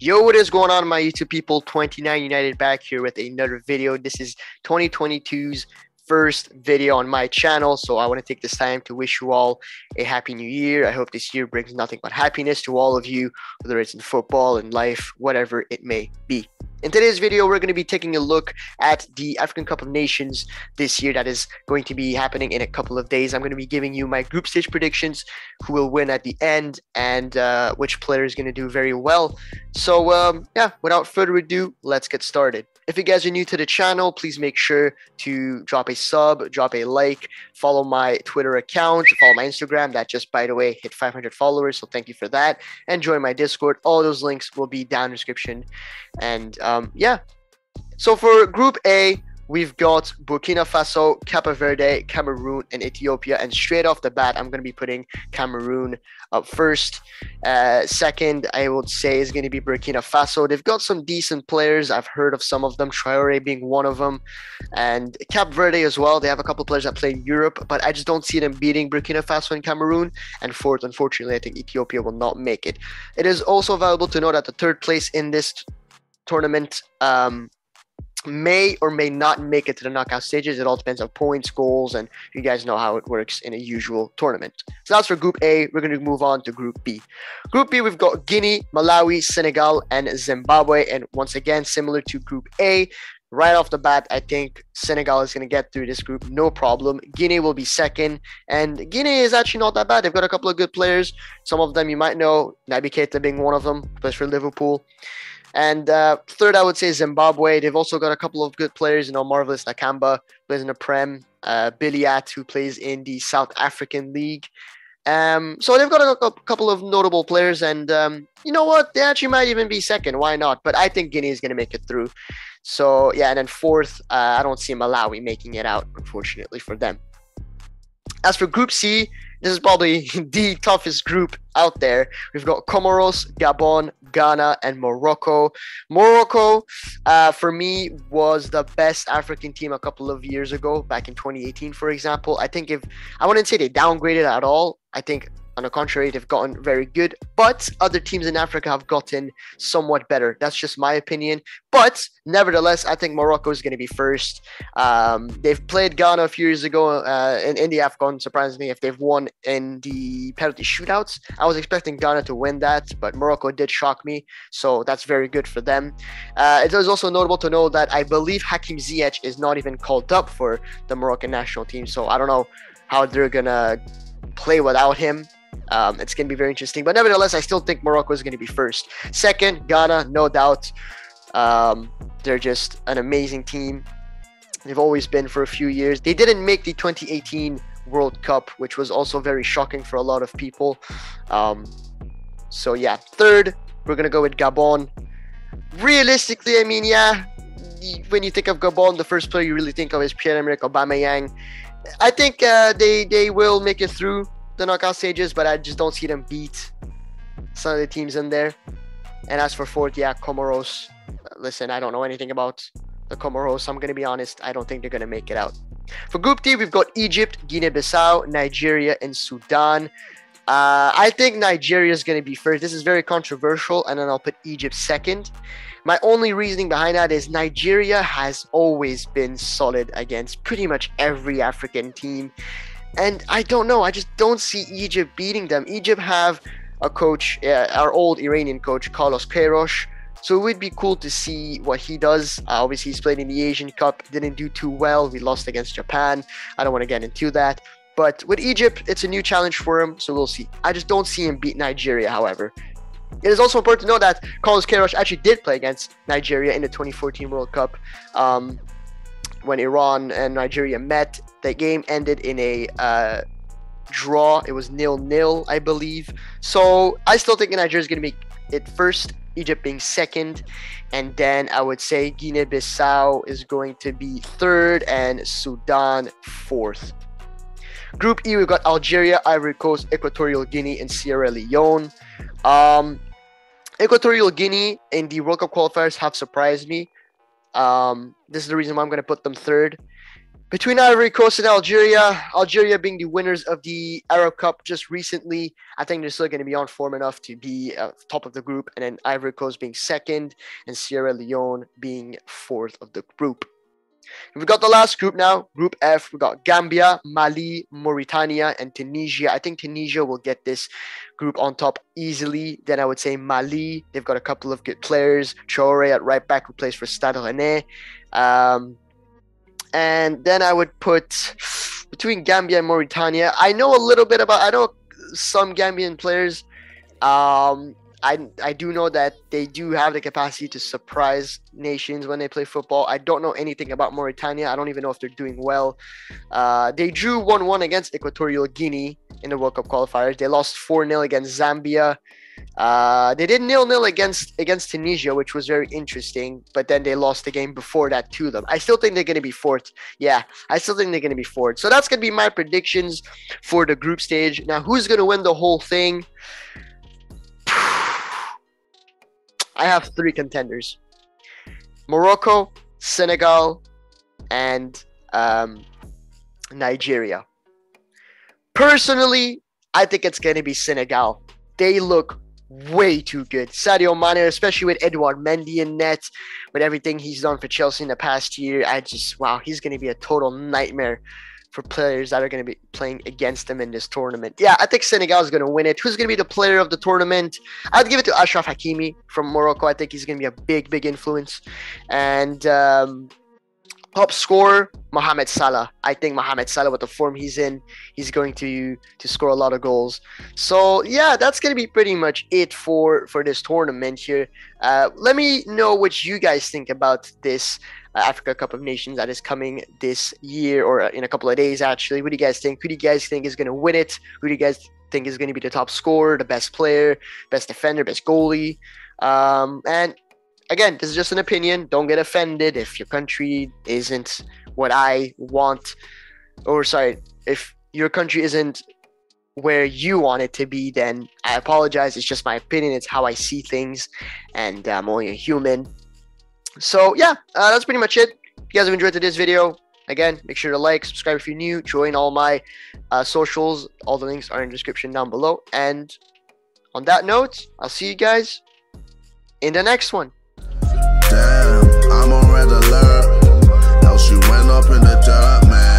Yo, what is going on, my YouTube people? 29 United back here with another video. This is 2022's first video on my channel, so I want to take this time to wish you all a happy new year. I hope this year brings nothing but happiness to all of you, whether it's in football, in life, whatever it may be. In today's video, we're going to be taking a look at the African Cup of Nations this year that is going to be happening in a couple of days. I'm going to be giving you my group stage predictions, who will win at the end, and which player is going to do very well. So, yeah, without further ado, let's get started. If you guys are new to the channel, please make sure to drop a sub, drop a like, follow my Twitter account, follow my Instagram. That just, by the way, hit 500 followers, so thank you for that. And join my Discord. All those links will be down in the description. And yeah. So for Group A, we've got Burkina Faso, Verde, Cameroon, and Ethiopia. And straight off the bat, I'm going to be putting Cameroon up first. Second, I would say, is going to be Burkina Faso. They've got some decent players. I've heard of some of them, Traore being one of them. And Cape Verde as well. They have a couple of players that play in Europe, but I just don't see them beating Burkina Faso and Cameroon. And fourth, unfortunately, I think Ethiopia will not make it. It is also valuable to know that the third place in this tournament may or may not make it to the knockout stages. It all depends on points, goals, and you guys know how it works in a usual tournament. So that's for Group A. We're going to move on to Group B. Group B, we've got Guinea, Malawi, Senegal, and Zimbabwe. And once again, similar to Group A, right off the bat, I think Senegal is going to get through this group, no problem. Guinea will be second, and Guinea is actually not that bad. They've got a couple of good players. Some of them you might know, Naby Keita being one of them, plays for Liverpool. And third, I would say Zimbabwe. They've also got a couple of good players, Marvelous Nakamba, plays in the Prem, Biliat, who plays in the South African League. So they've got a couple of notable players, and you know what? They actually might even be second. Why not? But I think Guinea is going to make it through. So, yeah, and then fourth, I don't see Malawi making it out, unfortunately, for them. As for Group C, this is probably the toughest group out there. We've got Comoros, Gabon, Ghana, and Morocco. Morocco, for me, was the best African team a couple of years ago, back in 2018, for example. I wouldn't say they downgraded at all. I think, on the contrary, they've gotten very good, but other teams in Africa have gotten somewhat better. That's just my opinion. But nevertheless, I think Morocco is going to be first. They've played Ghana a few years ago in the AFCON, surprisingly, if they've won in the penalty shootouts. I was expecting Ghana to win that, but Morocco did shock me, so that's very good for them. It is also notable to know that I believe Hakim Ziyech is not even called up for the Moroccan national team, so I don't know how they're going to play without him. It's going to be very interesting. But nevertheless, I still think Morocco is going to be first. Second, Ghana, no doubt. They're just an amazing team. They've always been for a few years. They didn't make the 2018 World Cup, which was also very shocking for a lot of people. So, yeah. Third, we're going to go with Gabon. Realistically, I mean, yeah, when you think of Gabon, the first player you really think of is Pierre-Emerick Aubameyang. I think they will make it through the knockout stages, but I just don't see them beat some of the teams in there. And as for fourth, yeah, Comoros. Listen, I don't know anything about the Comoros. I'm going to be honest. I don't think they're going to make it out. For Group D, we've got Egypt, Guinea-Bissau, Nigeria, and Sudan. I think Nigeria is going to be first. This is very controversial, and then I'll put Egypt second. My only reasoning behind that is Nigeria has always been solid against pretty much every African team. And I don't know. I just don't see Egypt beating them. Egypt have a coach, our old Iranian coach, Carlos Queiroz. So it would be cool to see what he does. Obviously, he's played in the Asian Cup. Didn't do too well. We lost against Japan. I don't want to get into that. But with Egypt, it's a new challenge for him. So we'll see. I just don't see him beat Nigeria, however. It is also important to know that Carlos Queiroz actually did play against Nigeria in the 2014 World Cup. When Iran and Nigeria met, the game ended in a draw. It was 0-0, I believe. So I still think Nigeria is going to make it first, Egypt being second, and then I would say Guinea-Bissau is going to be third and Sudan fourth. Group E, we've got Algeria, Ivory Coast, Equatorial Guinea, and Sierra-Leone. Equatorial Guinea in the World Cup qualifiers have surprised me. This is the reason why I'm going to put them third. Between Ivory Coast and Algeria, Algeria being the winners of the Arab Cup just recently, I think they're still going to be on form enough to be top of the group, and then Ivory Coast being second and Sierra-Leone being fourth of the group. We've got the last group now, Group F. We've got Gambia, Mali, Mauritania, and Tunisia. I think Tunisia will get this group on top easily. Then I would say Mali. They've got a couple of good players. Traore at right back, who plays for Stade Rennais. And then I would put between Gambia and Mauritania. I know some Gambian players. I do know that they do have the capacity to surprise nations when they play football. I don't know anything about Mauritania. I don't even know if they're doing well. They drew 1-1 against Equatorial Guinea in the World Cup qualifiers. They lost 4-0 against Zambia. They did 0-0 against Tunisia, which was very interesting. But then they lost the game before that to them. I still think they're going to be fourth. Yeah, I still think they're going to be fourth. So that's going to be my predictions for the group stage. Now, who's going to win the whole thing? I have three contenders: Morocco, Senegal, and Nigeria. Personally, I think it's going to be Senegal. They look way too good. Sadio Mane, especially with Edouard Mendy in net, with everything he's done for Chelsea in the past year, wow, he's going to be a total nightmare for players that are going to be playing against them in this tournament. Yeah, I think Senegal is going to win it. Who's going to be the player of the tournament? I'd give it to Achraf Hakimi from Morocco. I think he's going to be a big influence. And top scorer, Mohamed Salah. I think Mohamed Salah, with the form he's in, he's going to score a lot of goals. So, yeah, that's going to be pretty much it for this tournament here. Let me know what you guys think about this Africa Cup of Nations that is coming this year, or in a couple of days, actually. What do you guys think? Who do you guys think is going to win it? Who do you guys think is going to be the top scorer, the best player, best defender, best goalie? And again, this is just an opinion. Don't get offended if your country isn't what I want. Or sorry, if your country isn't where you want it to be, then I apologize. It's just my opinion. It's how I see things, and I'm only a human. So yeah, that's pretty much it. If you guys have enjoyed today's video, again, make sure to like, subscribe if you're new, join all my socials. All the links are in the description down below. And on that note, I'll see you guys in the next one. Damn, I'm on red alert. Now she went up in the dirt, man.